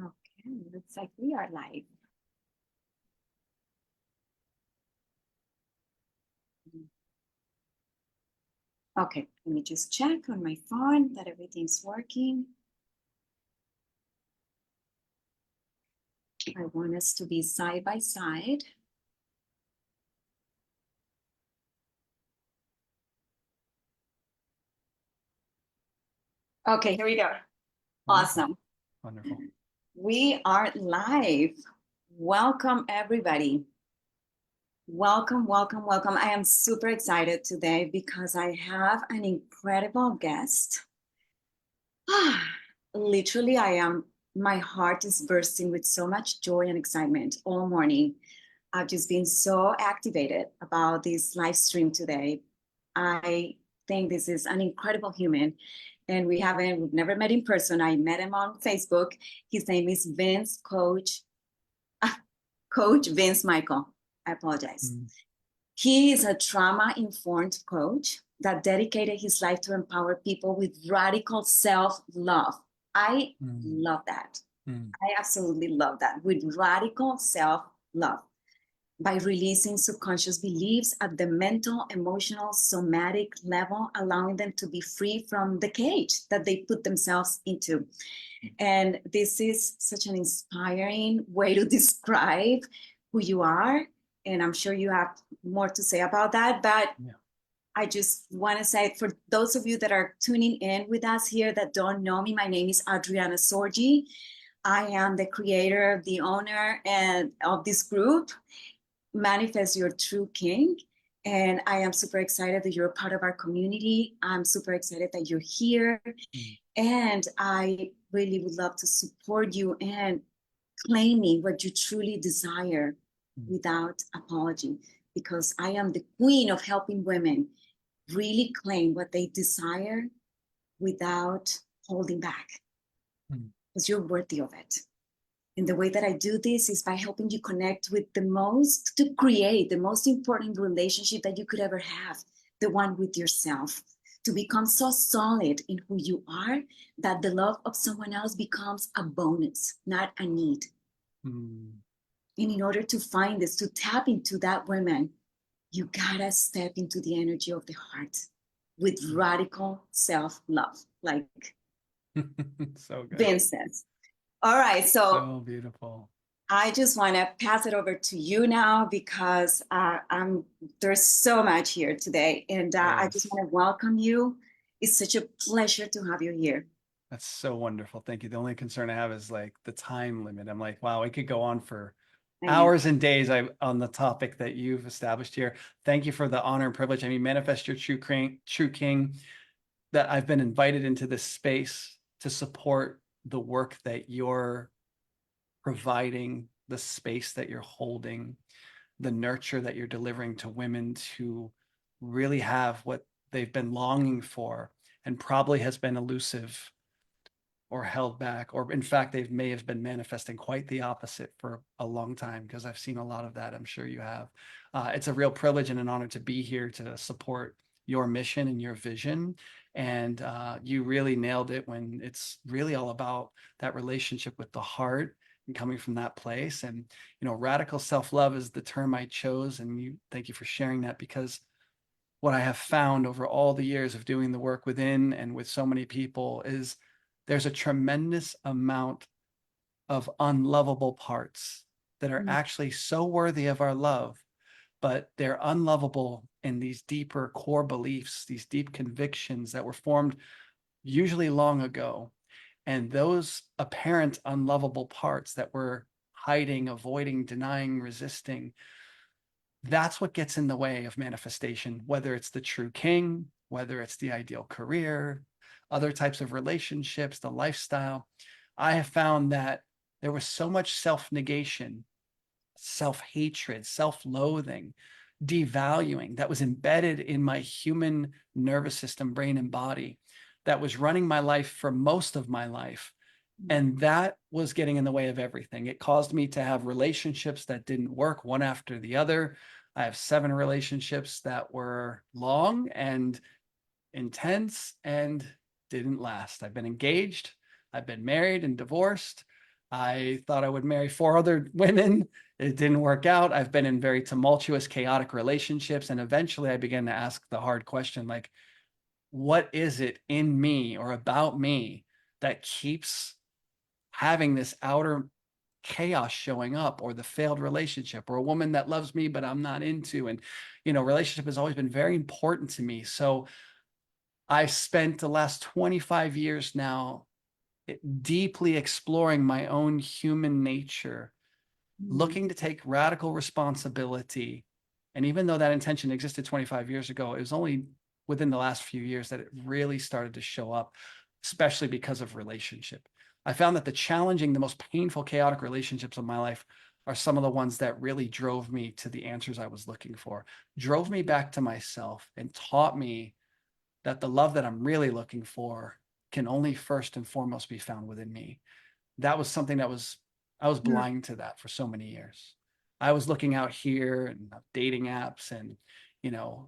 Okay, looks like we are live. Okay, let me just check on my phone that everything's working. I want us to be side by side. Okay, here we go. Wonderful. Awesome. Wonderful. We are live. Welcome, everybody. Welcome, welcome, welcome. I am super excited today because I have an incredible guest. Literally, my heart is bursting with so much joy and excitement all morning. I've just been so activated about this live stream today. I think this is an incredible human, and we've never met in person. I met him on Facebook. His name is Coach Vince Michael. I apologize. Mm. He is a trauma-informed coach that dedicated his life to empower people with radical self-love. I Mm. love that. Mm. I absolutely love that. With radical self-love by releasing subconscious beliefs at the mental, emotional, somatic level, allowing them to be free from the cage that they put themselves into. And this is such an inspiring way to describe who you are. And I'm sure you have more to say about that. But Yeah. I just want to say, for those of you that are tuning in with us here that don't know me, my name is Adriana Sorgi. I am the creator, the owner, and of this group, Manifest Your True King. And I am super excited that you're a part of our community. I'm super excited that you're here. Mm. And I really would love to support you and claiming what you truly desire Mm. without apology, because I am the queen of helping women really claim what they desire without holding back, Mm. because you're worthy of it. And the way that I do this is by helping you connect with to create the most important relationship that you could ever have, the one with yourself, to become so solid in who you are that the love of someone else becomes a bonus, not a need. Mm. And in order to find this, to tap into that woman, you gotta step into the energy of the heart with radical self-love, like So good. Vince says. All right, so So beautiful. I just want to pass it over to you now because there's so much here today, and I just Yes. want to welcome you. It's such a pleasure to have you here. That's so wonderful. Thank you. The only concern I have is like the time limit. I'm like, wow, I could go on for I know. hours and days on the topic that you've established here. Thank you for the honor and privilege. I mean, manifest your true king, that I've been invited into this space to support the work that you're providing, the space that you're holding, the nurture that you're delivering to women to really have what they've been longing for and probably has been elusive or held back, or in fact, they may have been manifesting quite the opposite for a long time, because I've seen a lot of that. I'm sure you have. It's a real privilege and an honor to be here to support your mission and your vision. And you really nailed it when it's really all about that relationship with the heart and coming from that place. And, radical self-love is the term I chose. And thank you for sharing that, because what I have found over all the years of doing the work within and with so many people is there's a tremendous amount of unlovable parts that are Mm. actually so worthy of our love, but they're unlovable in these deeper core beliefs, these deep convictions that were formed usually long ago. And those apparent unlovable parts that we're hiding, avoiding, denying, resisting, that's what gets in the way of manifestation, whether it's the true king, whether it's the ideal career, other types of relationships, the lifestyle. I have found that there was so much self-negation, self-hatred, self-loathing, devaluing that was embedded in my human nervous system, brain, and body that was running my life for most of my life. And that was getting in the way of everything. It caused me to have relationships that didn't work one after the other. I have 7 relationships that were long and intense and didn't last. I've been engaged, I've been married and divorced. I thought I would marry 4 other women. It didn't work out. I've been in very tumultuous, chaotic relationships. And eventually I began to ask the hard question, like, what is it in me or about me that keeps having this outer chaos showing up, or the failed relationship, or a woman that loves me but I'm not into? And relationship has always been very important to me. So I spent the last 25 years now deeply exploring my own human nature, Mm, looking to take radical responsibility. And even though that intention existed 25 years ago, it was only within the last few years that it really started to show up, especially because of relationship. I found that the challenging, the most painful, chaotic relationships of my life are some of the ones that really drove me to the answers I was looking for, drove me back to myself, and taught me that the love that I'm really looking for can only first and foremost be found within me. That was something that I was mm, blind to that for so many years. I was looking out here and dating apps, and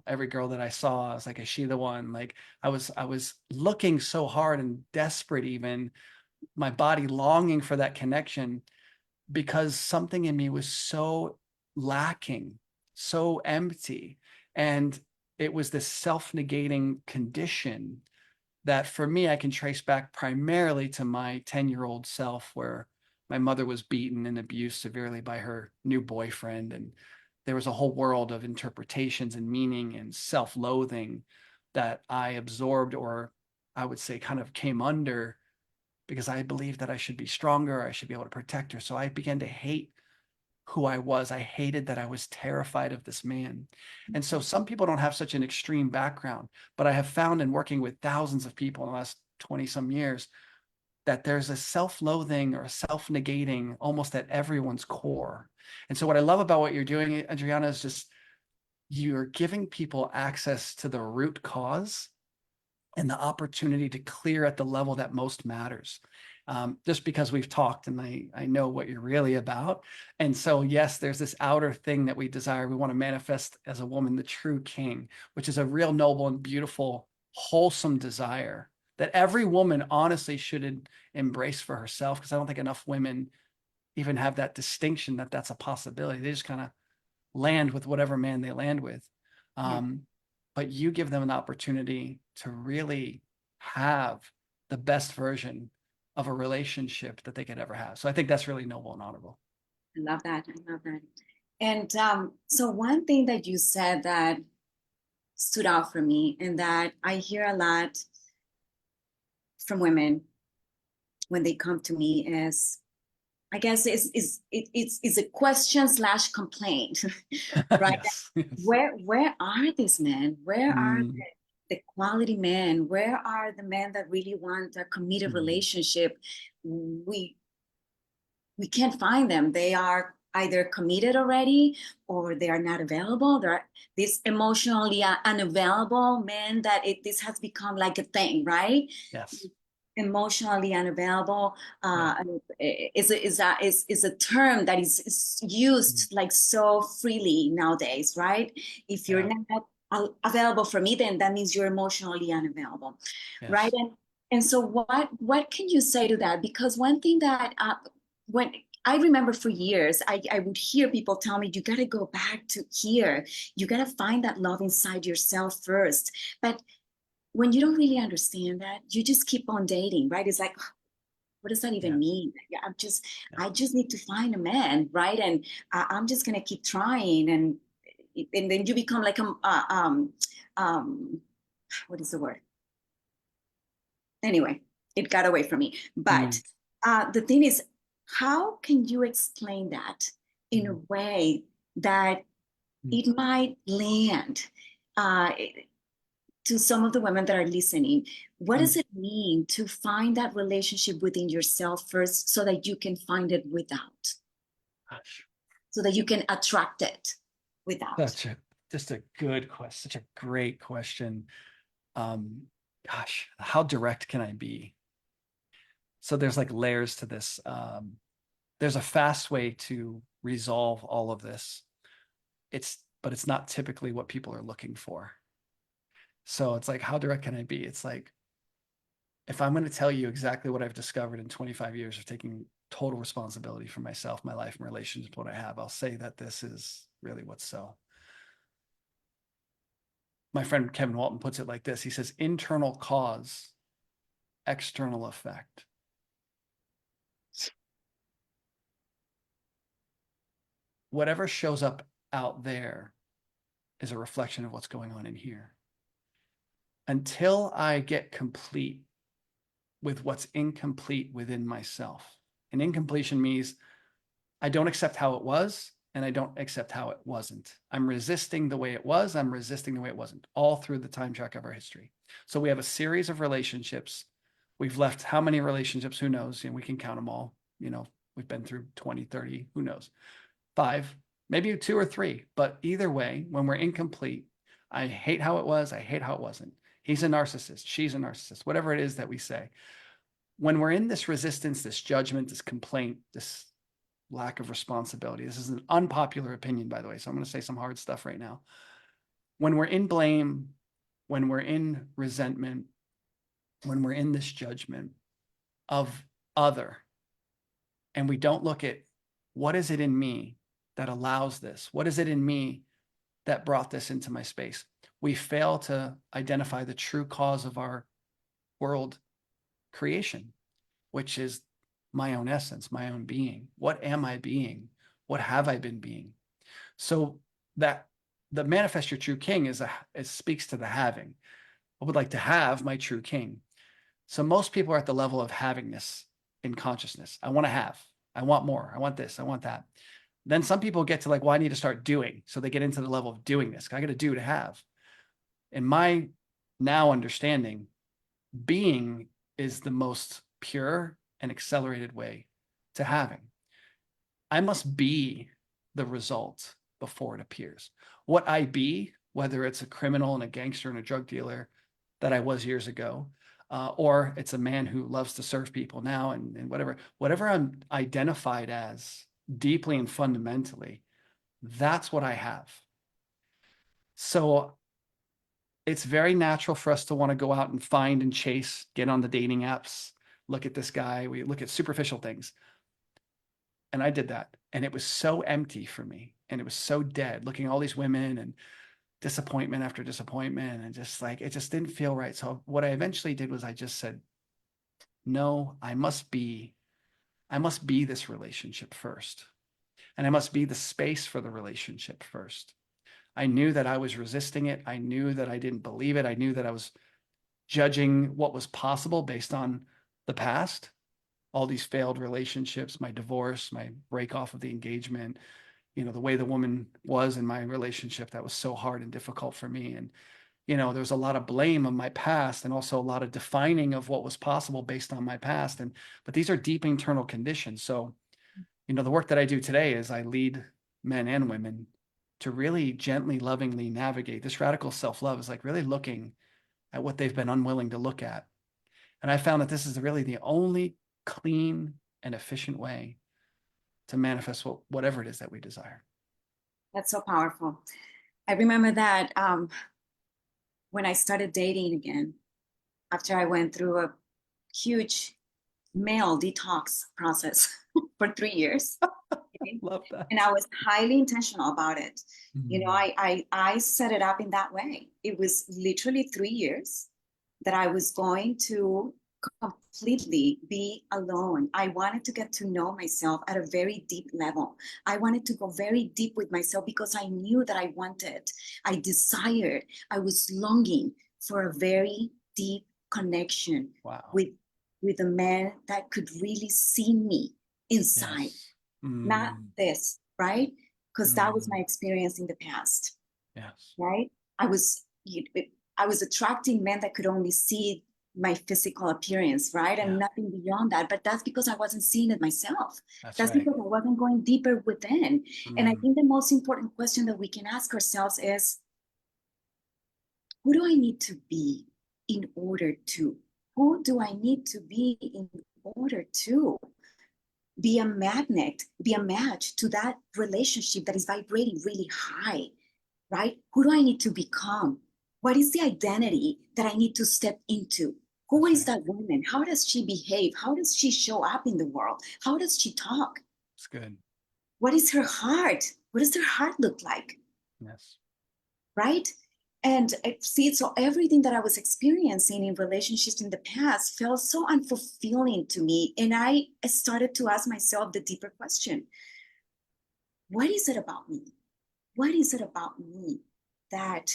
every girl that I saw, I was like, is she the one? Like, I was looking so hard and desperate, even my body longing for that connection, because something in me was so lacking, so empty. And it was this self-negating condition that, for me, I can trace back primarily to my 10-year-old self, where my mother was beaten and abused severely by her new boyfriend. And there was a whole world of interpretations and meaning and self-loathing that I absorbed, or I would say kind of came under, because I believed that I should be stronger, I should be able to protect her. So I began to hate who I was. I hated that I was terrified of this man. And so some people don't have such an extreme background, but I have found in working with thousands of people in the last 20 some years that there's a self-loathing or a self-negating almost at everyone's core. And so what I love about what you're doing, Adriana, is just you're giving people access to the root cause and the opportunity to clear at the level that most matters. Just because we've talked and I know what you're really about. And so, yes, there's this outer thing that we desire. We want to manifest as a woman, the true king, which is a real noble and beautiful, wholesome desire that every woman honestly should embrace for herself. Because I don't think enough women even have that distinction, that that's a possibility. They just kind of land with whatever man they land with. yeah, Um, but you give them an opportunity to really have the best version of a relationship that they could ever have. So I think that's really noble and honorable. I love that. I love that. And so one thing that you said that stood out for me, and that I hear a lot from women when they come to me, is, I guess, it's a question slash complaint, right? Yes. Yes. Where are these men? Where are Mm, the quality men? Where are the men that really want a committed mm, relationship? We can't find them. They are either committed already, or they are not available. There are these emotionally unavailable men that this has become like a thing, right? yes. Emotionally unavailable Yeah. is a term that is Mm, used like so freely nowadays, right? If you're yeah. not available for me, then that means you're emotionally unavailable, right? Yes. And so what can you say to that? Because one thing that when I remember for years, I would hear people tell me, you got to go back to here. You got to find that love inside yourself first. But when you don't really understand that, you just keep on dating, right? It's like, what does that even Yeah. mean? Yeah, Yeah. I just need to find a man, right? And I'm just gonna keep trying, and then you become like um, what is the word? Anyway, it got away from me. But Mm, the thing is, how can you explain that in a mm, way that mm, it might land uh, to some of the women that are listening? What does mm. it mean to find that relationship within yourself first, so that you can find it without, Gosh, so that you can attract it without? such a just a good question, such a great question. Um, Gosh, how direct can I be? So there's like layers to this. There's a fast way to resolve all of this. But it's not typically what people are looking for. So it's like, how direct can I be? It's like, if I'm going to tell you exactly what I've discovered in 25 years of taking total responsibility for myself, my life, and relationships, what I have. I'll say that this is really what's so. My friend Kevin Walton puts it like this. He says, internal cause, external effect. Whatever shows up out there is a reflection of what's going on in here. Until I get complete with what's incomplete within myself. And incompletion means I don't accept how it was, and I don't accept how it wasn't. I'm resisting the way it was. I'm resisting the way it wasn't, all through the time track of our history. So we have a series of relationships. We've left how many relationships? Who knows? And we can count them all. You know, we've been through 20, 30, who knows? 5, maybe 2 or 3. But either way, when we're incomplete, I hate how it was. I hate how it wasn't. He's a narcissist. She's a narcissist, whatever it is that we say. When we're in this resistance, this judgment, this complaint, this lack of responsibility, this is an unpopular opinion, by the way, so I'm going to say some hard stuff right now. When we're in blame, when we're in resentment, when we're in this judgment of other, and we don't look at what is it in me that allows this? What is it in me that brought this into my space? We fail to identify the true cause of our world creation, which is my own essence, my own being. What am I being? What have I been being? So that the manifest your true king it speaks to the having. I would like to have my true king. So most people are at the level of havingness in consciousness. I want to have, I want more, I want this, I want that. Then some people get to like, well, I need to start doing. So they get into the level of doing this. I got to do to have. In my now understanding, being is the most pure and accelerated way to having. I must be the result before it appears. What I be, whether it's a criminal and a gangster and a drug dealer that I was years ago, or it's a man who loves to serve people now and whatever I'm identified as deeply and fundamentally, that's what I have. So it's very natural for us to want to go out and find and chase, get on the dating apps, look at this guy, we look at superficial things. And I did that. And it was so empty for me. And it was so dead, looking at all these women and disappointment after disappointment. And just like, it just didn't feel right. So what I eventually did was I just said, no, I must be this relationship first. And I must be the space for the relationship first. I knew that I was resisting it. I knew that I didn't believe it. I knew that I was judging what was possible based on the past, all these failed relationships, my divorce, my break off of the engagement, you know, the way the woman was in my relationship that was so hard and difficult for me. And, you know, there's a lot of blame of my past and also a lot of defining of what was possible based on my past. But these are deep internal conditions. So, you know, the work that I do today is I lead men and women to really gently, lovingly navigate. This radical self-love is like really looking at what they've been unwilling to look at. And I found that this is really the only clean and efficient way to manifest whatever it is that we desire. That's so powerful. I remember that when I started dating again, after I went through a huge male detox process for 3 years. Love that. And I was highly intentional about it. You know, I set it up in that way. It was literally 3 years that I was going to completely be alone. I wanted to get to know myself at a very deep level. I wanted to go very deep with myself because I knew that I wanted, I desired, I was longing for a very deep connection with a man that could really see me inside. Yes. Not this, right? Because that was my experience in the past. Yes. Right? I was attracting men that could only see my physical appearance, right? And nothing beyond that. But that's because I wasn't seeing it myself. That's right. Because I wasn't going deeper within. And I think the most important question that we can ask ourselves is, who do I need to be in order to? Who do I need to be in order to be a magnet, be a match to that relationship that is vibrating really high, right? Who do I need to become? What is the identity that I need to step into? Who That's is right. that woman? How does she behave? How does she show up in the world? How does she talk? It's good. What is her heart? What does her heart look like? Yes. Right? And see, so everything that I was experiencing in relationships in the past felt so unfulfilling to me. And I started to ask myself the deeper question: what is it about me? What is it about me that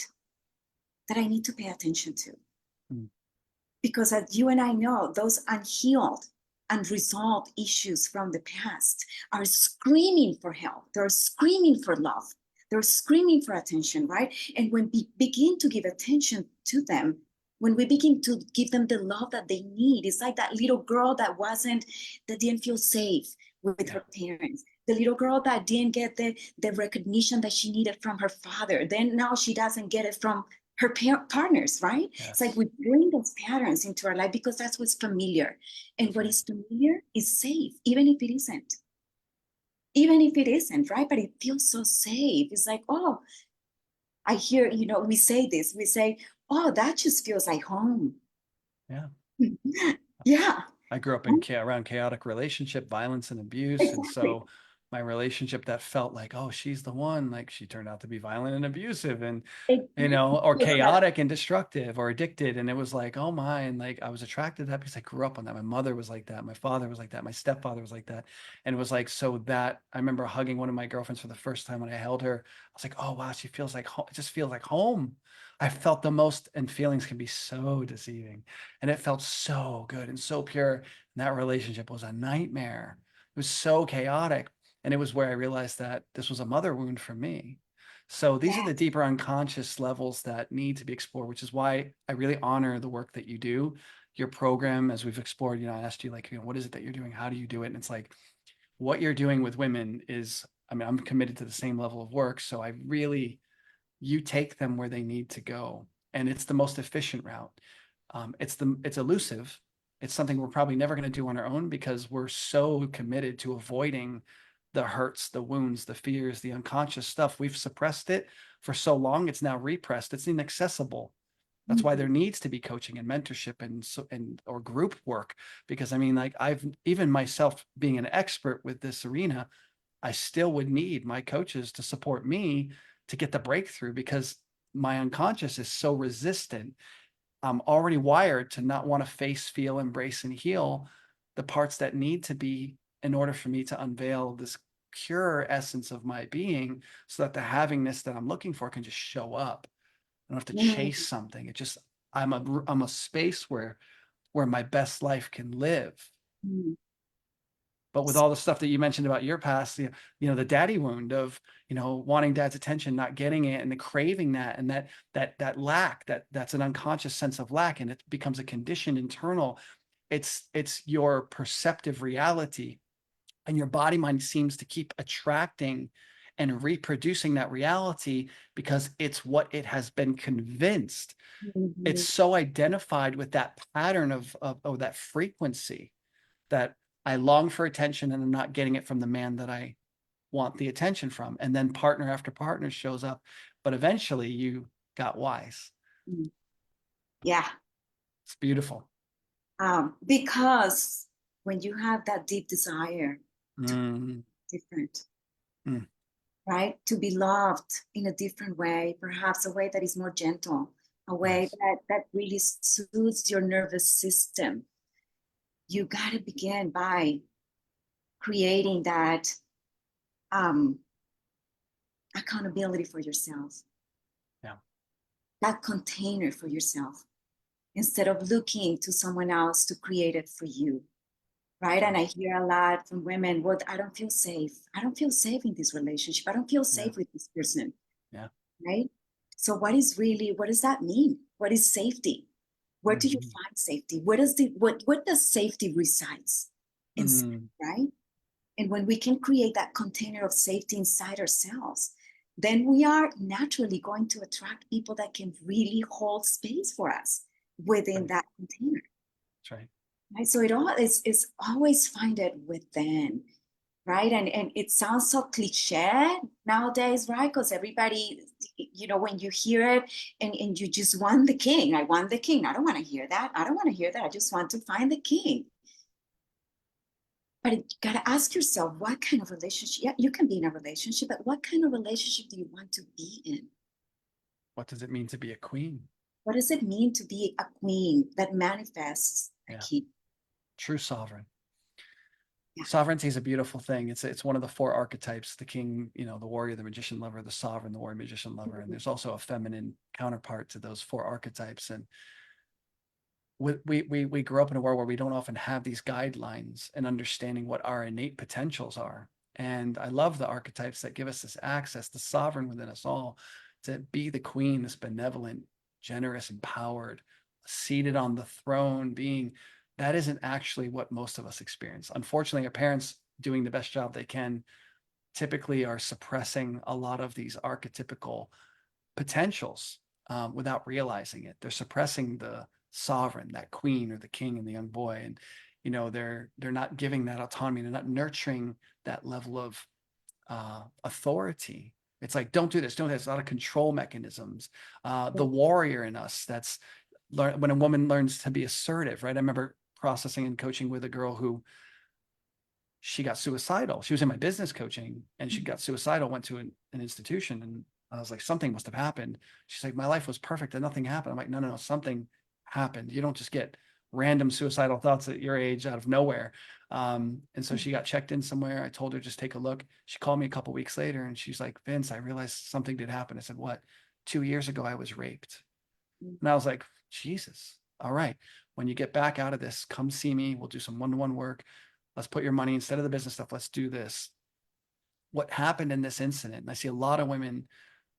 I need to pay attention to? Mm. Because as you and I know, those unhealed, unresolved issues from the past are screaming for help. They're screaming for love. They're screaming for attention, right? And when we begin to give attention to them, when we begin to give them the love that they need, it's like that little girl that didn't feel safe with Yeah. her parents. The little girl that didn't get the recognition that she needed from her father. Then now she doesn't get it from her partners, right? It's like Yes. we bring those patterns into our life because that's what's familiar. And That's what right. is familiar is safe, even if it isn't. Even if it isn't, right? But it feels so safe. It's like, oh, I hear, we say this, we say, oh, that just feels like home. Yeah. Yeah, I grew up in around chaotic relationship, violence and abuse. And exactly. so my relationship that felt like, oh, she's the one, like she turned out to be violent and abusive and, Exactly. or So that, chaotic and destructive or addicted. And it was like, oh my, and like I was attracted to that because I grew up on that. My mother was like that. My father was like that. My stepfather was like that. And it was like, so that I remember hugging one of my girlfriends for the first time when I held her. I was like, oh wow, she feels like home. It just feels like home. I felt the most, and feelings can be so deceiving. And it felt so good and so pure. And that relationship was a nightmare. It was so chaotic. And it was where I realized that this was a mother wound for me. So these are yeah, the deeper unconscious levels that need to be explored, which is why I really honor the work that you do. Your program, as we've explored, I asked you like, what is it that you're doing? How do you do it? And it's like what you're doing with women is, I mean, I'm committed to the same level of work. So I really, you take them where they need to go. And it's the most efficient route. It's elusive. It's something we're probably never going to do on our own because we're so committed to avoiding the hurts, the wounds, the fears, the unconscious stuff. We've suppressed it for so long. It's now repressed. It's inaccessible. That's why mhm, there needs to be coaching and mentorship and or group work. Because I mean, like I've even myself being an expert with this arena, I still would need my coaches to support me to get the breakthrough because my unconscious is so resistant. I'm already wired to not want to face, feel, embrace, and heal the parts that need to be in order for me to unveil this pure essence of my being so that the havingness that I'm looking for can just show up. I don't have to mhm, chase something. It just I'm a space where my best life can live. mhm. But with all the stuff that you mentioned about your past, the daddy wound of, wanting dad's attention, not getting it, and the craving that, and that lack, that's an unconscious sense of lack, and it becomes a condition internal. It's your perceptive reality, and your body mind seems to keep attracting and reproducing that reality because it's what it has been convinced. It's Mhm. so identified with that pattern of that frequency that I long for attention and I'm not getting it from the man that I want the attention from. And then partner after partner shows up. But eventually you got wise. Mhm. Yeah. It's beautiful. Because when you have that deep desire to Mm, be different, mm, right? To be loved in a different way, perhaps a way that is more gentle, a way yes. that really soothes your nervous system. You got to begin by creating that um, accountability for yourself, Yeah. that container for yourself, instead of looking to someone else to create it for you. Right. And Right. I hear a lot from women, well, I don't feel safe. I don't feel safe in this relationship. I don't feel Yeah. safe with this person. Yeah. Right. So what does that mean? What is safety? Where do you Mhm. find safety? What does safety resides inside, Mm, right? And when we can create that container of safety inside ourselves, then we are naturally going to attract people that can really hold space for us within right. that container. That's right. Right? So it all is always find it within, right? And it sounds so cliche nowadays, right? Because everybody, you know, when you hear it and you just want the king. I want the king. I don't want to hear that. I don't want to hear that. I just want to find the king. But you got to ask yourself, what kind of relationship? Yeah, you can be in a relationship, but what kind of relationship do you want to be in? What does it mean to be a queen? What does it mean to be a queen that manifests a Yeah. king? True sovereign. Yeah. Sovereignty is a beautiful thing. It's one of the four archetypes: the king, you know, the warrior, the magician lover, the sovereign, the warrior, magician lover. And there's also a feminine counterpart to those four archetypes. And we grew up in a world where we don't often have these guidelines and understanding what our innate potentials are. And I love the archetypes that give us this access, the sovereign within us all, to be the queen, this benevolent, generous, empowered, seated on the throne being. That isn't actually what most of us experience. Unfortunately, our parents, doing the best job they can, typically are suppressing a lot of these archetypical potentials without realizing it. They're suppressing the sovereign, that queen or the king and the young boy, and you know they're not giving that autonomy. They're not nurturing that level of authority. It's like, don't do this, don't do this. A lot of control mechanisms. The warrior in us, that's when a woman learns to be assertive, right? I remember processing and coaching with a girl who, she got suicidal. She was in my business coaching and she got suicidal, went to an institution. And I was like, something must have happened. She's like, my life was perfect and nothing happened. I'm like, no, something happened. You don't just get random suicidal thoughts at your age out of nowhere. And so she got checked in somewhere. I told her, just take a look. She called me a couple of weeks later and she's like, Vince, I realized something did happen. I said, what? 2 years ago, I was raped. And I was like, Jesus, all right. When you get back out of this, come see me. We'll do some one-to-one work. Let's put your money instead of the business stuff. Let's do this. What happened in this incident? And I see a lot of women,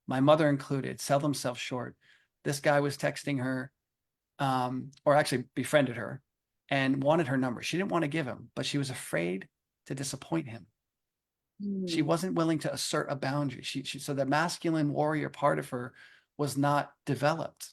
my mother included, sell themselves short. This guy was texting her, or actually befriended her and wanted her number. She didn't want to give him, but she was afraid to disappoint him. She wasn't willing to assert a boundary. So the masculine warrior part of her was not developed.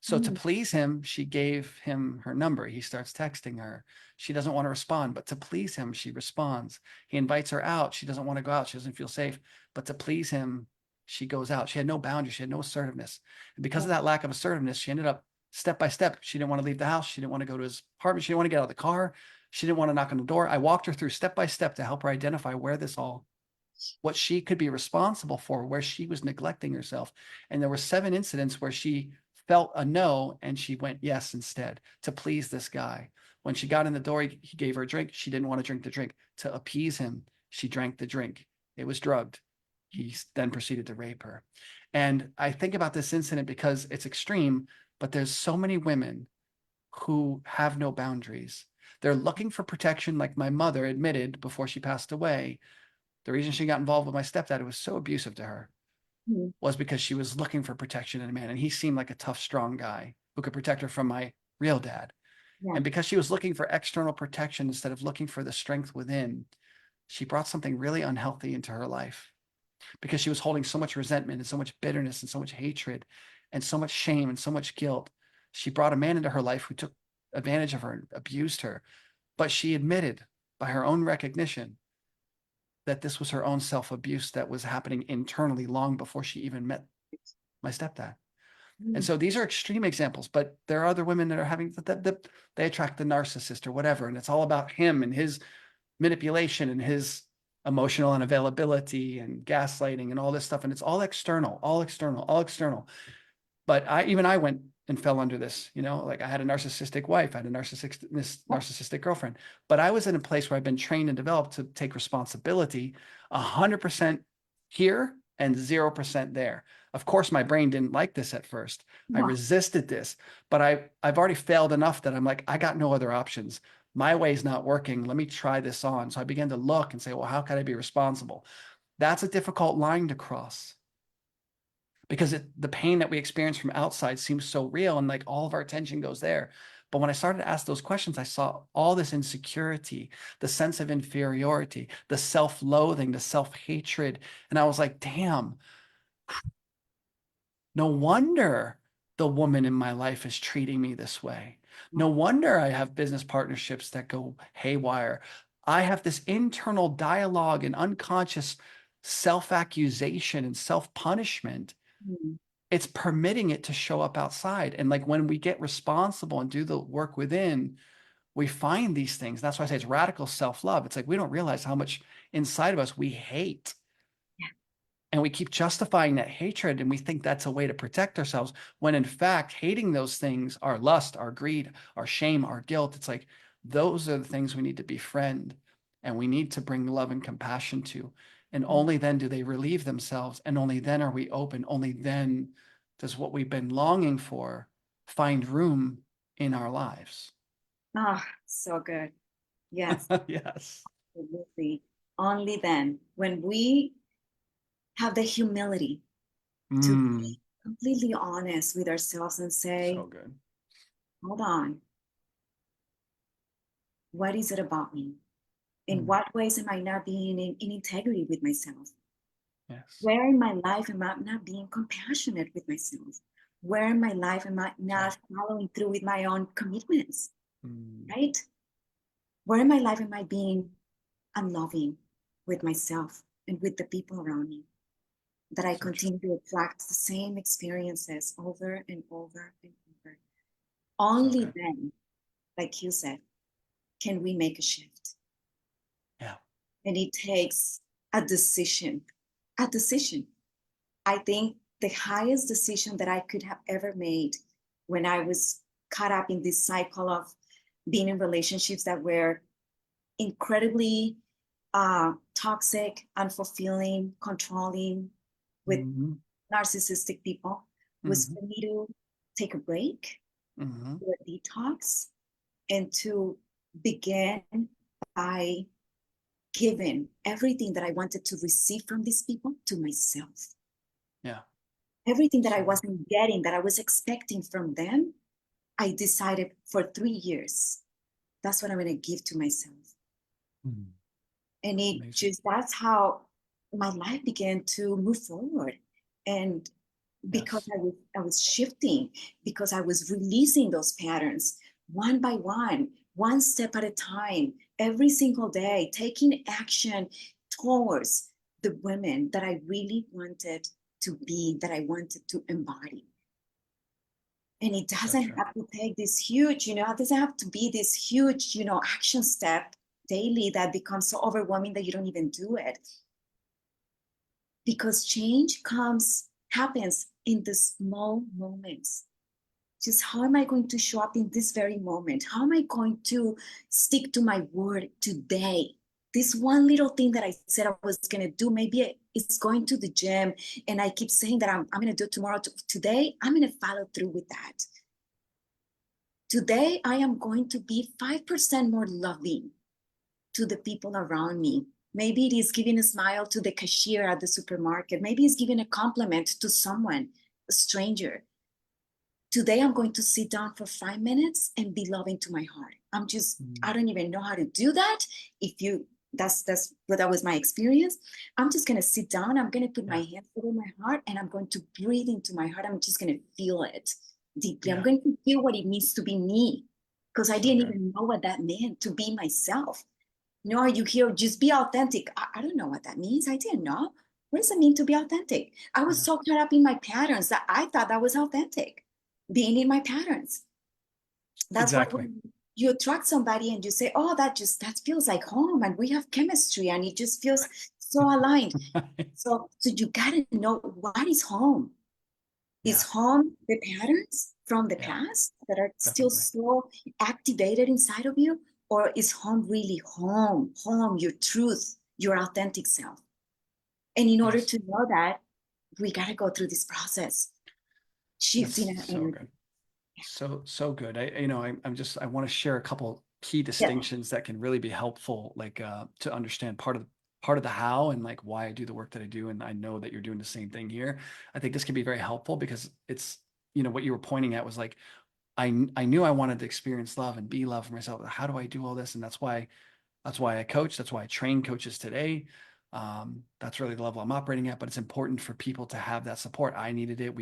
So to please him, she gave him her number. He starts texting her. She doesn't want to respond, but to please him, she responds. He invites her out. She doesn't want to go out. She doesn't feel safe, but to please him, she goes out. She had no boundaries. She had no assertiveness. And because of that lack of assertiveness, she ended up step by step. She didn't want to leave the house. She didn't want to go to his apartment. She didn't want to get out of the car. She didn't want to knock on the door. I walked her through step by step to help her identify what she could be responsible for, where she was neglecting herself. And there were 7 incidents where she felt a no and she went yes instead to please this guy. When she got in the door, he gave her a drink. She didn't want to drink the drink. To appease him, she drank the drink. It was drugged. He then proceeded to rape her. And I think about this incident because it's extreme, but there's so many women who have no boundaries. They're looking for protection, like my mother admitted before she passed away. The reason she got involved with my stepdad, who was so abusive to her, was because she was looking for protection in a man. And he seemed like a tough, strong guy who could protect her from my real dad. Yeah. And because she was looking for external protection instead of looking for the strength within, she brought something really unhealthy into her life because she was holding so much resentment and so much bitterness and so much hatred and so much shame and so much guilt. She brought a man into her life who took advantage of her and abused her. But she admitted by her own recognition that this was her own self-abuse that was happening internally long before she even met my stepdad. And so these are extreme examples, but there are other women that are having that they attract the narcissist or whatever. And it's all about him and his manipulation and his emotional unavailability and gaslighting and all this stuff. And it's all external, all external, all external. But I went and fell under this, like I had a narcissistic wife, I had a narcissistic girlfriend, but I was in a place where I've been trained and developed to take responsibility 100% here and 0% there. Of course, my brain didn't like this at first. I resisted this, but I've already failed enough that I'm like, I got no other options. My way's not working. Let me try this on. So I began to look and say, well, how can I be responsible? That's a difficult line to cross, because the pain that we experience from outside seems so real and like all of our attention goes there. But when I started to ask those questions, I saw all this insecurity, the sense of inferiority, the self-loathing, the self-hatred. And I was like, damn, no wonder the woman in my life is treating me this way. No wonder I have business partnerships that go haywire. I have this internal dialogue and unconscious self-accusation and self-punishment Mm. It's permitting it to show up outside. And like when we get responsible and do the work within, we find these things. That's why I say it's radical self-love. It's like we don't realize how much inside of us we hate. Yeah. And we keep justifying that hatred, and we think that's a way to protect ourselves, when in fact, hating those things, our lust, our greed, our shame, our guilt, it's like those are the things we need to befriend and we need to bring love and compassion to. And Mm. only then do they relieve themselves. And only then are we open. Only then does what we've been longing for find room in our lives. Ah, so good. Yes, Yes. absolutely. Only then, when we have the humility to Mm, be completely honest with ourselves and so say, good. hold on, what is it about me? In Mm, what ways am I not being in integrity with myself? yes. Where in my life am I not being compassionate with myself? Where in my life am I Yeah. not following through with my own commitments, Mm, right? Where in my life am I being unloving with myself and with the people around me? That I so true. continue to attract the same experiences over and over and over. So Only good. then, like you said, can we make a shift. Yeah. And it takes a decision. A decision. I think the highest decision that I could have ever made when I was caught up in this cycle of being in relationships that were incredibly toxic, unfulfilling, controlling, with Mm-hmm. narcissistic people, was Mm-hmm. for me to take a break, Mm-hmm. do a detox, and to begin by giving everything that I wanted to receive from these people to myself. Yeah. Everything that I So good. wasn't getting, that I was expecting from them, I decided for 3 years, that's what I'm going to give to myself. Mm, And it amazing. just, that's how my life began to move forward. And because Yes. I was shifting, because I was releasing those patterns one by one step at a time, every single day, taking action towards the women that I really wanted to be, that I wanted to embody. And it So doesn't true. have to take this huge, it doesn't have to be this huge, action step daily that becomes so overwhelming that you don't even do it. Because change happens in the small moments. Just how am I going to show up in this very moment? How am I going to stick to my word today? This one little thing that I said I was going to do, maybe it's going to the gym, and I keep saying that I'm going to do it tomorrow. Today, I'm going to follow through with that. Today, I am going to be 5% more loving to the people around me. Maybe it is giving a smile to the cashier at the supermarket. Maybe it's giving a compliment to someone, a stranger. Today, I'm going to sit down for 5 minutes and be loving to my heart. I Mm, don't even know how to do that. If you, that was my experience. I'm just going to sit down. I'm going to put my yeah. hands over my heart and I'm going to breathe into my heart. I'm just going to feel it deeply. I'm Yeah. going to feel what it means to be me because I So didn't good. even know what that meant to be myself. No, you hear just be authentic. I don't know what that means. I didn't know. What does it mean to be authentic? I was Yeah. so caught up in my patterns that I thought that was authentic, being in my patterns. That's why Exactly. when you attract somebody and you say, oh, that feels like home and we have chemistry and it just feels so aligned. So you gotta know what is home. Is Yeah. home the patterns from the Yeah. past that are still Definitely. so activated inside of you? Or is home really home? Home, your truth, your authentic self. And in order Yes. to know that, we got to go through this process, shifting That's our so energy. good. So good. I want to share a couple key Yeah. distinctions that can really be helpful, like to understand part of the how and like why I do the work that I do. And I know that you're doing the same thing here. I think this can be very helpful because it's, what you were pointing at was like, I knew I wanted to experience love and be love for myself. How do I do all this? And that's why I coach. That's why I train coaches today. That's really the level I'm operating at, but it's important for people to have that support. I needed it.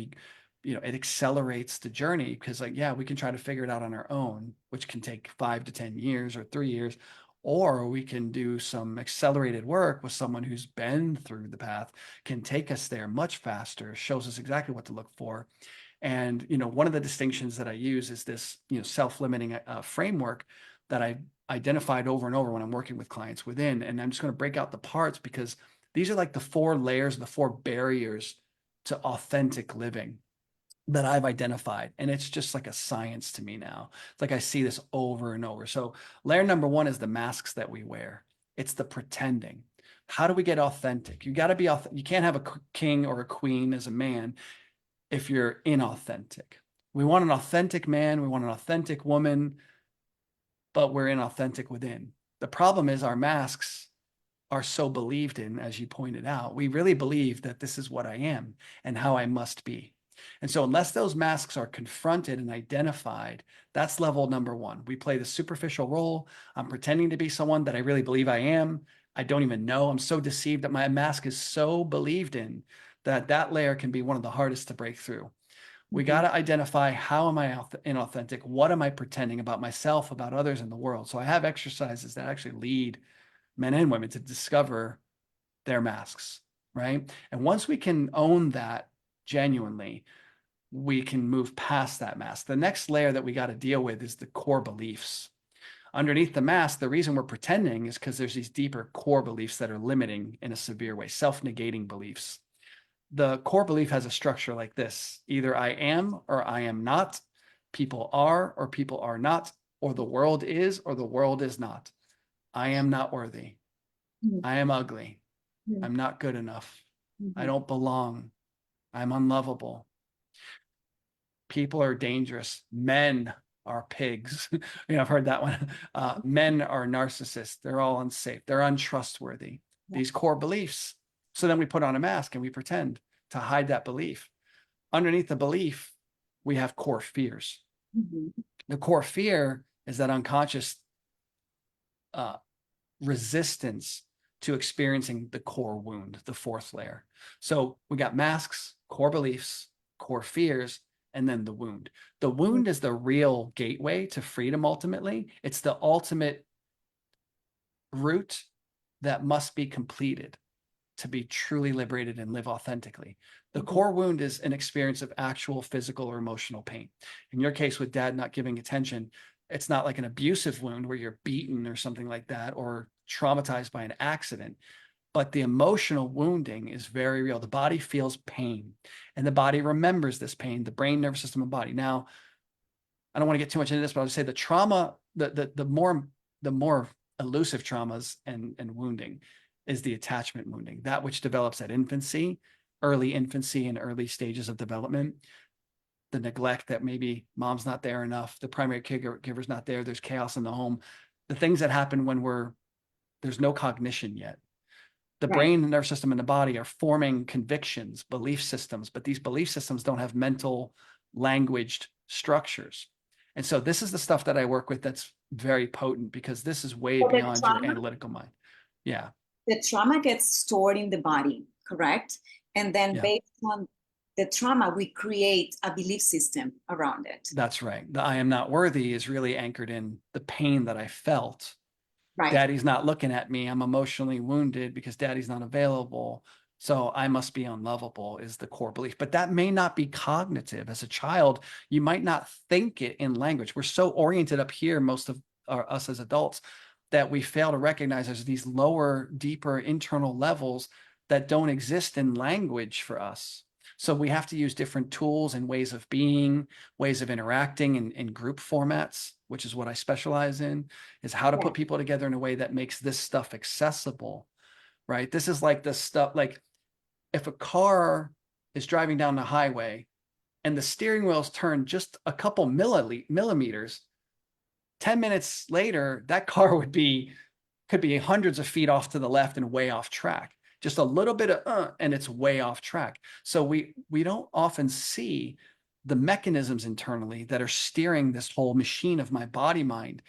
It accelerates the journey because like, yeah, we can try to figure it out on our own, which can take 5 to 10 years or 3 years, or we can do some accelerated work with someone who's been through the path, can take us there much faster, shows us exactly what to look for. And, one of the distinctions that I use is this, self-limiting framework that I identified over and over when I'm working with clients within. And I'm just going to break out the parts because these are like the 4 layers, the 4 barriers to authentic living that I've identified. And it's just like a science to me now. It's like I see this over and over. So layer number 1 is the masks that we wear. It's the pretending. How do we get authentic? You got to be authentic. You can't have a king or a queen as a man if you're inauthentic. We want an authentic man, we want an authentic woman, but we're inauthentic within. The problem is our masks are so believed in, as you pointed out. We really believe that this is what I am and how I must be. And so unless those masks are confronted and identified, that's level number 1. We play the superficial role. I'm pretending to be someone that I really believe I am. I don't even know. I'm so deceived that my mask is so believed in that layer can be one of the hardest to break through. We got to identify, how am I inauthentic? What am I pretending about myself, about others in the world? So I have exercises that actually lead men and women to discover their masks, right? And once we can own that genuinely, we can move past that mask. The next layer that we got to deal with is the core beliefs. Underneath the mask, the reason we're pretending is because there's these deeper core beliefs that are limiting in a severe way, self-negating beliefs. The core belief has a structure like this: either I am or I am not, people are or people are not, or the world is or the world is not. I am not worthy. I am ugly. I'm not good enough. I don't belong. I'm unlovable. People are dangerous. Men are pigs. I've heard that one. Men are narcissists. They're all unsafe. They're untrustworthy. These core beliefs. So then we put on a mask and we pretend to hide that belief. Underneath the belief, we have core fears. The core fear is that unconscious resistance to experiencing the core wound, the 4th layer. So we got masks, core beliefs, core fears, and then the wound. The wound is the real gateway to freedom ultimately. It's the ultimate route that must be completed to be truly liberated and live authentically. The core wound is an experience of actual physical or emotional pain. In your case with dad not giving attention, it's not like an abusive wound where you're beaten or something like that, or traumatized by an accident, but the emotional wounding is very real. The body feels pain and the body remembers this pain, the brain, nervous system, and body. Now, I don't want to get too much into this, but I'll just say the trauma, the more elusive traumas and wounding is the attachment wounding, that which develops at infancy, early infancy and early stages of development. The neglect that maybe mom's not there enough, the primary caregiver's not there, there's chaos in the home, the things that happen when there's no cognition yet. The brain, the nervous system, and the body are forming convictions, belief systems, but these belief systems don't have mental languaged structures. And so this is the stuff that I work with that's very potent, because this is way So beyond your analytical mind. Yeah. The trauma gets stored in the body, correct? And then based on the trauma, we create a belief system around it. That's right. The I am not worthy is really anchored in the pain that I felt. Right. Daddy's not looking at me. I'm emotionally wounded because daddy's not available. So I must be unlovable is the core belief. But that may not be cognitive. As a child, you might not think it in language. We're so oriented up here, most of us as adults, that we fail to recognize there's these lower, deeper internal levels that don't exist in language for us. So we have to use different tools and ways of being, ways of interacting in group formats, which is what I specialize in, is how to put people together in a way that makes this stuff accessible, right? This is like the stuff, like if a car is driving down the highway and the steering wheel's turned just a couple millimeters, 10 minutes later, that car could be hundreds of feet off to the left and way off track. Just a little bit of and it's way off track. So we don't often see the mechanisms internally that are steering this whole machine of my body mind.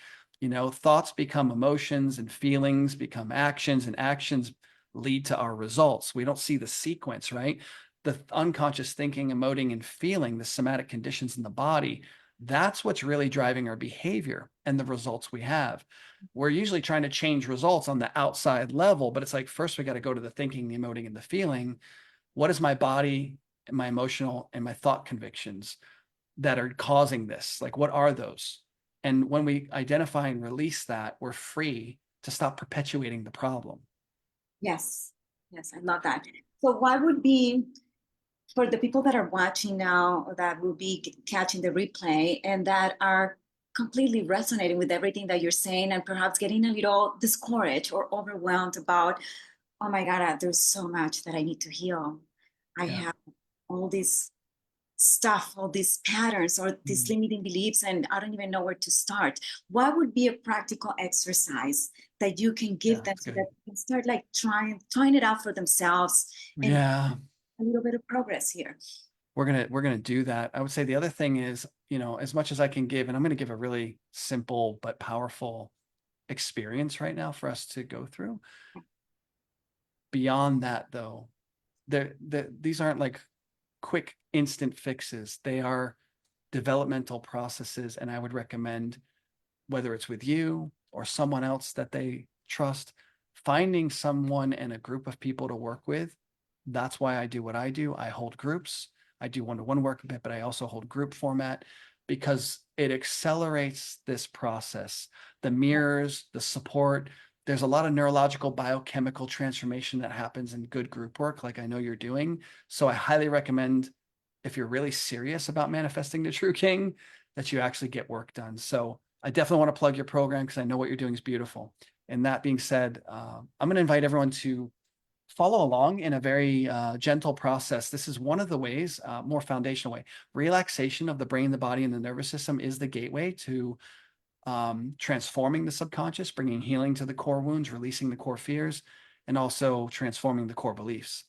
Thoughts become emotions and feelings become actions, and actions lead to our results. We don't see the sequence, right? The unconscious thinking, emoting, and feeling, the somatic conditions in the body, That's what's really driving our behavior and the results we have. We're usually trying to change results on the outside level, but it's like first we got to go to the thinking, the emoting, and the feeling. What is my body and my emotional and my thought convictions that are causing this? Like, what are those? And when we identify and release that, we're free to stop perpetuating the problem. Yes, yes, I love that. So, what would be for the people that are watching now that will be catching the replay and that are completely resonating with everything that you're saying and perhaps getting a little discouraged or overwhelmed about, oh my God, there's so much that I need to heal. I Yeah. have all this stuff, all these patterns or these limiting beliefs, and I don't even know where to start. What would be a practical exercise that you can Yeah, give them that's so good. that they can start like trying it out for themselves and Yeah. a little bit of progress here? We're gonna do that. I would say the other thing is, as much as I can give, and I'm gonna give a really simple but powerful experience right now for us to go through. Beyond that, though, these aren't like quick instant fixes. They are developmental processes, and I would recommend, whether it's with you or someone else that they trust, finding someone and a group of people to work with. That's why I do what I do. I hold groups. I do one-to-one work a bit, but I also hold group format because it accelerates this process. The mirrors, the support, there's a lot of neurological biochemical transformation that happens in good group work, like I know you're doing. So I highly recommend, if you're really serious about manifesting the true king, that you actually get work done. So I definitely want to plug your program because I know what you're doing is beautiful. And that being said, I'm going to invite everyone to follow along in a very gentle process. This is one of the ways, more foundational way. Relaxation of the brain, the body, and the nervous system is the gateway to transforming the subconscious, bringing healing to the core wounds, releasing the core fears, and also transforming the core beliefs.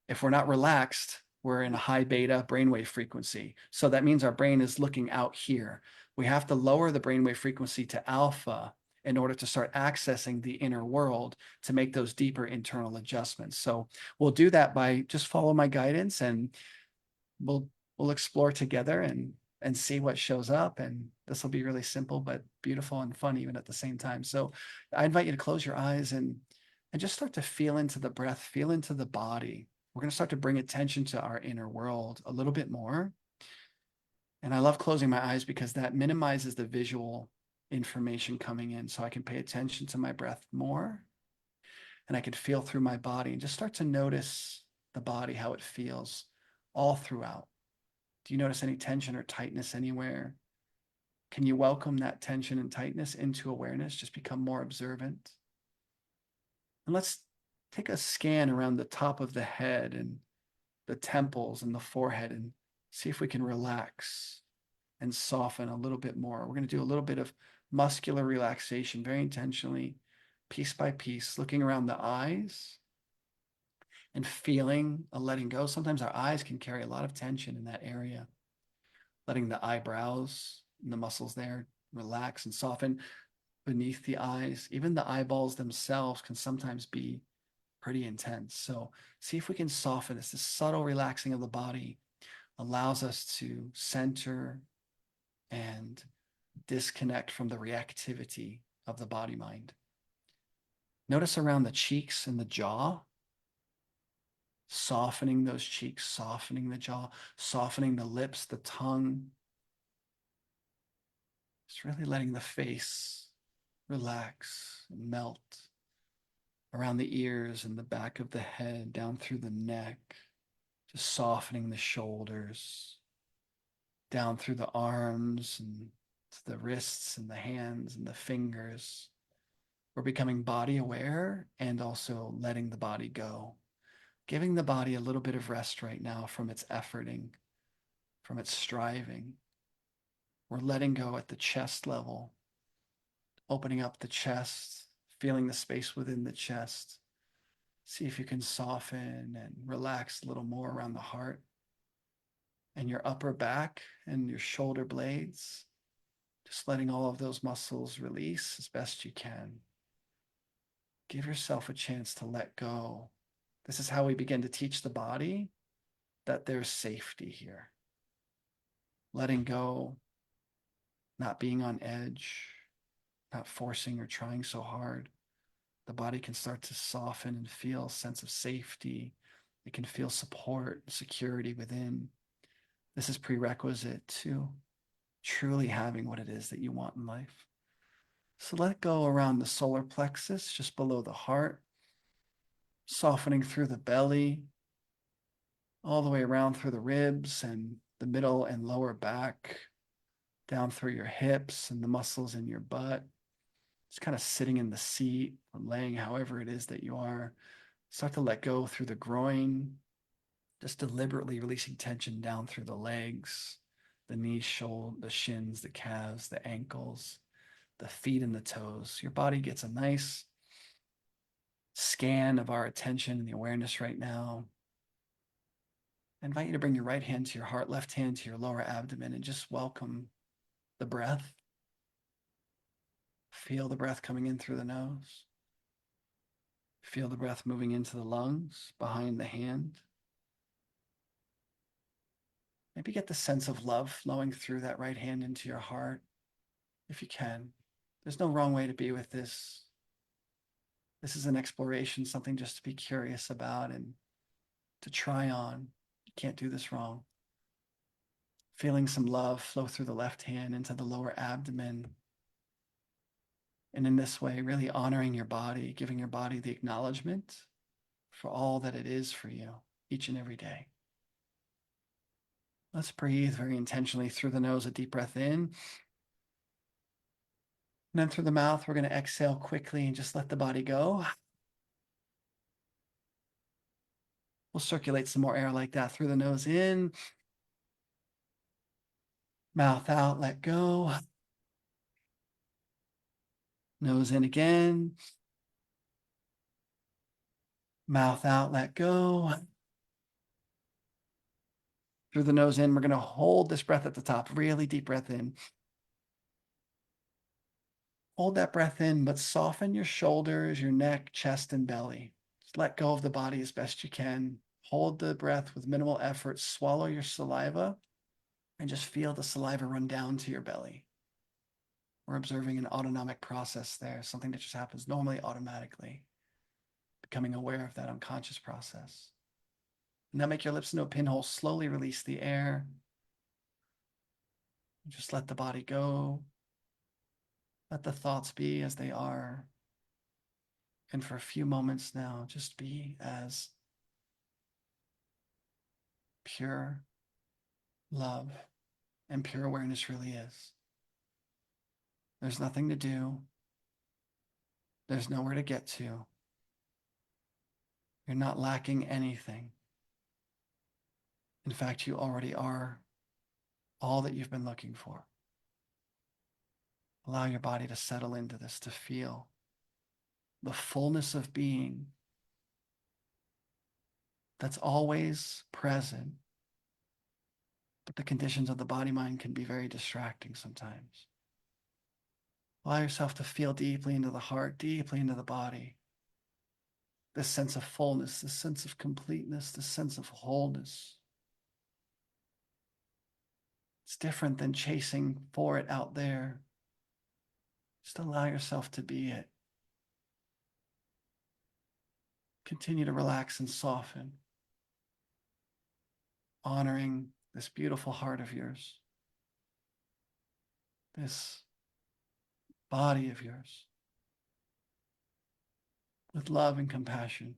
If we're not relaxed, we're in a high beta brainwave frequency. So that means our brain is looking out here. We have to lower the brainwave frequency to alpha in order to start accessing the inner world to make those deeper internal adjustments. So we'll do that by just follow my guidance, and we'll explore together and see what shows up. And this will be really simple but beautiful and fun even at the same time. So I invite you to close your eyes and just start to feel into the breath, feel into the body. We're going to start to bring attention to our inner world a little bit more. And I love closing my eyes because that minimizes the visual information coming in, so I can pay attention to my breath more, and I can feel through my body and just start to notice the body, how it feels all throughout. Do you notice any tension or tightness anywhere? Can you welcome that tension and tightness into awareness? Just become more observant. And let's take a scan around the top of the head and the temples and the forehead and see if we can relax and soften a little bit more. We're going to do a little bit of muscular relaxation very intentionally, piece by piece, looking around the eyes and feeling a letting go. Sometimes our eyes can carry a lot of tension in that area, letting the eyebrows and the muscles there relax and soften beneath the eyes. Even the eyeballs themselves can sometimes be pretty intense. So see if we can soften this. This subtle relaxing of the body allows us to center and disconnect from the reactivity of the body mind. Notice around the cheeks and the jaw, softening those cheeks, softening the jaw, softening the lips, the tongue. Just really letting the face relax and melt around the ears and the back of the head, down through the neck, just softening the shoulders, down through the arms and to the wrists and the hands and the fingers. We're becoming body aware and also letting the body go, giving the body a little bit of rest right now from its efforting, from its striving. We're letting go at the chest level, opening up the chest, feeling the space within the chest. See if you can soften and relax a little more around the heart and your upper back and your shoulder blades. Just letting all of those muscles release as best you can. Give yourself a chance to let go. This is how we begin to teach the body that there's safety here. Letting go not being on edge, not forcing or trying so hard. The body can start to soften and feel a sense of safety. It can feel support, security within. This is prerequisite to truly having what it is that you want in life. So let go around the solar plexus, just below the heart, softening through the belly, all the way around through the ribs and the middle and lower back, down through your hips and the muscles in your butt. Just kind of sitting in the seat or laying however it is that you are. Start to let go through the groin, just deliberately releasing tension down through the legs, the knees, shoulder, the shins, the calves, the ankles, the feet and the toes. Your body gets a nice scan of our attention and the awareness right now. I invite you to bring your right hand to your heart, left hand to your lower abdomen, and just welcome the breath. Feel the breath coming in through the nose. Feel the breath moving into the lungs, behind the hand. Maybe get the sense of love flowing through that right hand into your heart, if you can. There's no wrong way to be with this. This is an exploration, something just to be curious about and to try on. You can't do this wrong. Feeling some love flow through the left hand into the lower abdomen. And in this way, really honoring your body, giving your body the acknowledgement for all that it is for you each and every day. Let's breathe very intentionally through the nose, a deep breath in. And then through the mouth, we're going to exhale quickly and just let the body go. We'll circulate some more air like that through the nose in, mouth out, let go. Nose in again, mouth out, let go. Through the nose in, we're going to hold this breath at the top, really deep breath in. Hold that breath in, but soften your shoulders, your neck, chest, and belly. Just let go of the body as best you can. Hold the breath with minimal effort. Swallow your saliva and just feel the saliva run down to your belly. We're observing an autonomic process there, something that just happens normally automatically, becoming aware of that unconscious process. Now make your lips into a pinhole. Slowly release the air. Just let the body go. Let the thoughts be as they are. And for a few moments now, just be as pure love and pure awareness really is. There's nothing to do. There's nowhere to get to. You're not lacking anything. In fact, you already are all that you've been looking for. Allow your body to settle into this, to feel the fullness of being that's always present. But the conditions of the body-mind can be very distracting sometimes. Allow yourself to feel deeply into the heart, deeply into the body. This sense of fullness, this sense of completeness, this sense of wholeness. It's different than chasing for it out there. Just allow yourself to be it. Continue to relax and soften, honoring this beautiful heart of yours, this body of yours, with love and compassion.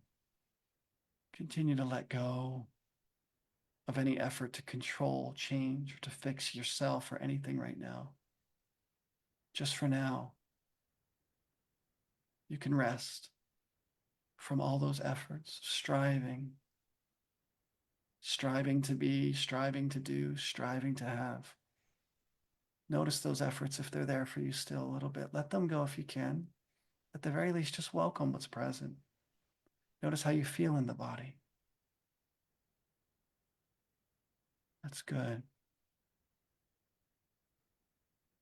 Continue to let go of any effort to control, change, or to fix yourself or anything right now. Just for now, you can rest from all those efforts, striving to be, striving to do, striving to have. Notice those efforts if they're there for you still a little bit. Let them go if you can. At the very least, just welcome what's present. Notice how you feel in the body. That's good.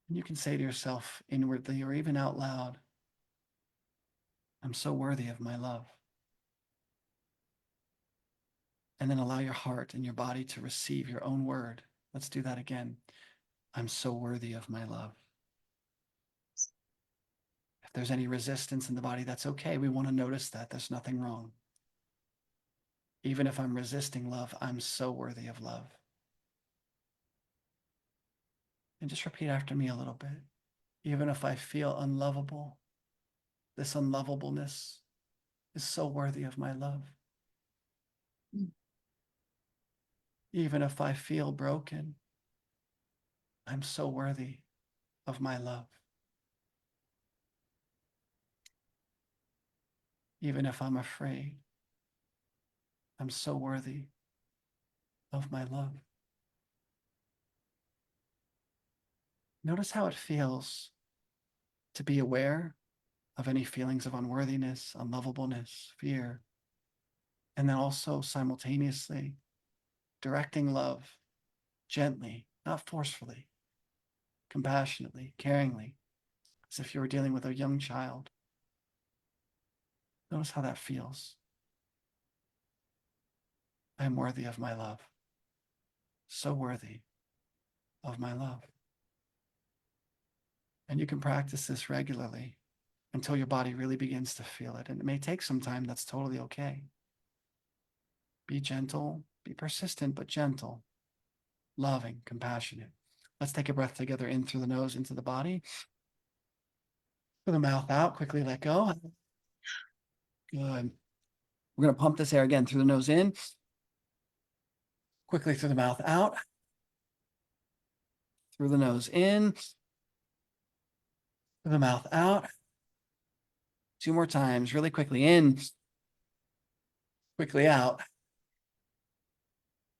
And you can say to yourself inwardly or even out loud, I'm so worthy of my love. And then allow your heart and your body to receive your own word. Let's do that again. I'm so worthy of my love. If there's any resistance in the body, that's okay. We want to notice that. There's nothing wrong. Even if I'm resisting love, I'm so worthy of love. And just repeat after me a little bit. Even if I feel unlovable, this unlovableness is so worthy of my love. Even if I feel broken, I'm so worthy of my love. Even if I'm afraid, I'm so worthy of my love. Notice how it feels to be aware of any feelings of unworthiness, unlovableness, fear, and then also simultaneously directing love gently, not forcefully, compassionately, caringly, as if you were dealing with a young child. Notice how that feels. I am worthy of my love. So worthy of my love. And you can practice this regularly until your body really begins to feel it. And it may take some time. That's totally okay. Be gentle, be persistent, but gentle, loving, compassionate. Let's take a breath together in through the nose, into the body. Through the mouth out, quickly let go. Good. We're going to pump this air again through the nose in, quickly through the mouth out, through the nose in, through the mouth out. 2 more times, really quickly in, quickly out.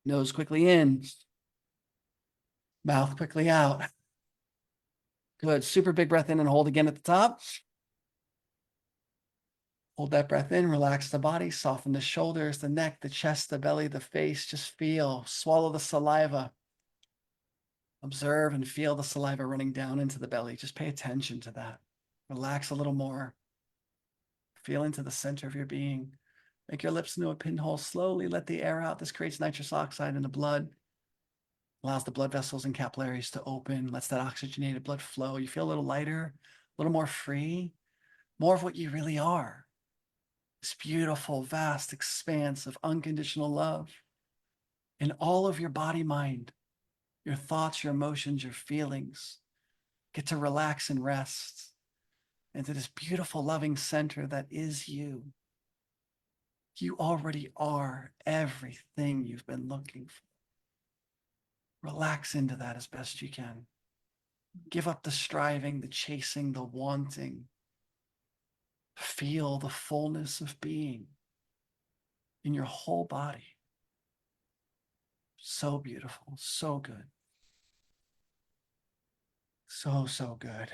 Nose quickly in, mouth quickly out. Good. Super big breath in and hold again at the top. Hold that breath in, relax the body, soften the shoulders, the neck, the chest, the belly, the face. Just feel, swallow the saliva. Observe and feel the saliva running down into the belly. Just pay attention to that. Relax a little more. Feel into the center of your being. Make your lips into a pinhole. Slowly let the air out. This creates nitrous oxide in the blood. Allows the blood vessels and capillaries to open. Lets that oxygenated blood flow. You feel a little lighter, a little more free, more of what you really are. This beautiful, vast expanse of unconditional love in all of your body, mind, your thoughts, your emotions, your feelings. Get to relax and rest into this beautiful, loving center that is you. You already are everything you've been looking for. Relax into that as best you can. Give up the striving, the chasing, the wanting. Feel the fullness of being in your whole body. So beautiful, so good. So, so good.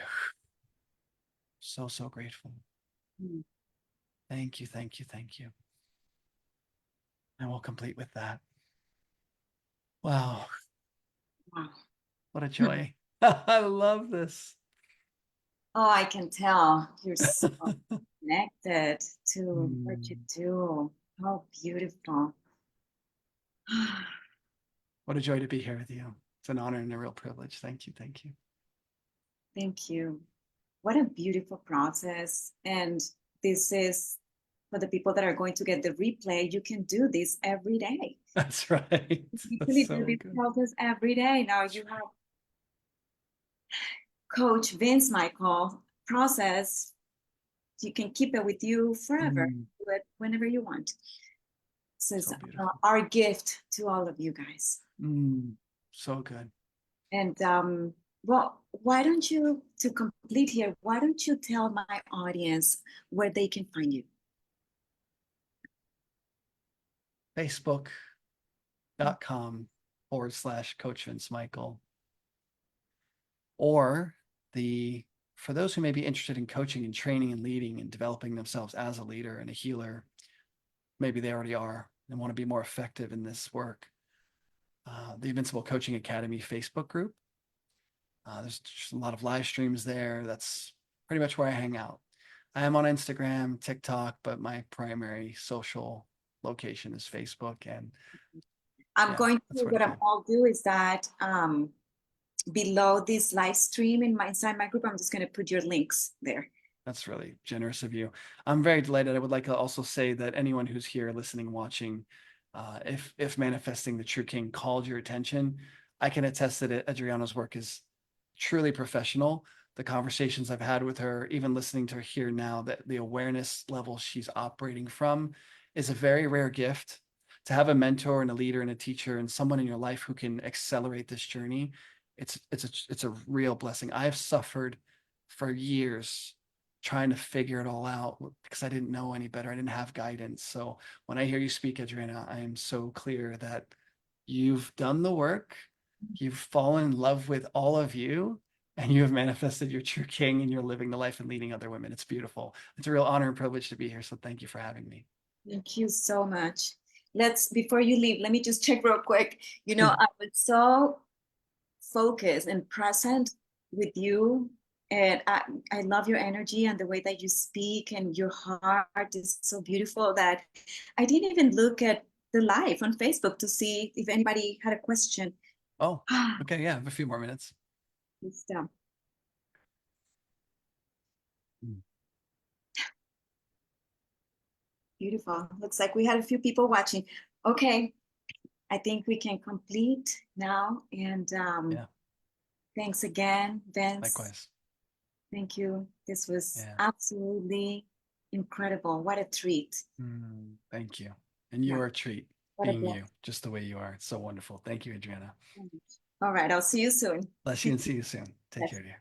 So, so grateful. Mm. Thank you, thank you, thank you. And we'll complete with that. Wow, Wow. what a joy. I love this. Oh, I can tell you're so connected to what you Mm. do. How beautiful. What a joy to be here with you. It's an honor and a real privilege. Thank you, thank you. Thank you. What a beautiful process. And this is for the people that are going to get the replay, you can do this every day. That's right. You That's really do so this good. process every day. Now you have Coach Vince Michael process. You can keep it with you forever. Mm, Do it whenever you want. This is so beautiful. our gift to all of you guys. Mm, so good. And well, why don't you, to complete here, why don't you tell my audience where they can find you? Facebook.com/Coach Vince Michael. Or for those who may be interested in coaching and training and leading and developing themselves as a leader and a healer, maybe they already are and want to be more effective in this work. The Invincible Coaching Academy Facebook group. There's just a lot of live streams there. That's pretty much where I hang out. I am on Instagram, TikTok, but my primary social location is Facebook. And I'm yeah, going to, that's where to what I'm be. all do is that below this live stream inside my group, I'm just going to put your links there. That's really generous of you. I'm very delighted. I would like to also say that anyone who's here listening, watching, if manifesting the true king called your attention, I can attest that Adriana's work is truly professional. The conversations I've had with her, even listening to her here now, that the awareness level she's operating from is a very rare gift. To have a mentor and a leader and a teacher and someone in your life who can accelerate this journey, it's a real blessing. I have suffered for years trying to figure it all out because I didn't know any better. I didn't have guidance. So when I hear you speak, Adriana, I am so clear that you've done the work, you've fallen in love with all of you, and you have manifested your true king and you're living the life and leading other women. It's beautiful. It's a real honor and privilege to be here. So thank you for having me. Thank you so much. Before you leave, let me just check real quick. I was so focused and present with you. And I love your energy and the way that you speak, and your heart is so beautiful that I didn't even look at the live on Facebook to see if anybody had a question. Oh, okay. Yeah, I have a few more minutes. It's, beautiful. Looks like we had a few people watching. Okay, I think we can complete now. And Yeah, thanks again, Vince. likewise. Thank you. This was Yeah. absolutely incredible. What a treat. Thank you. And Yeah, you're a treat what a being you, blessing. just the way you are. It's so wonderful. Thank you, Adriana. All right, I'll see you soon. Bless you and see you soon. Take care, dear.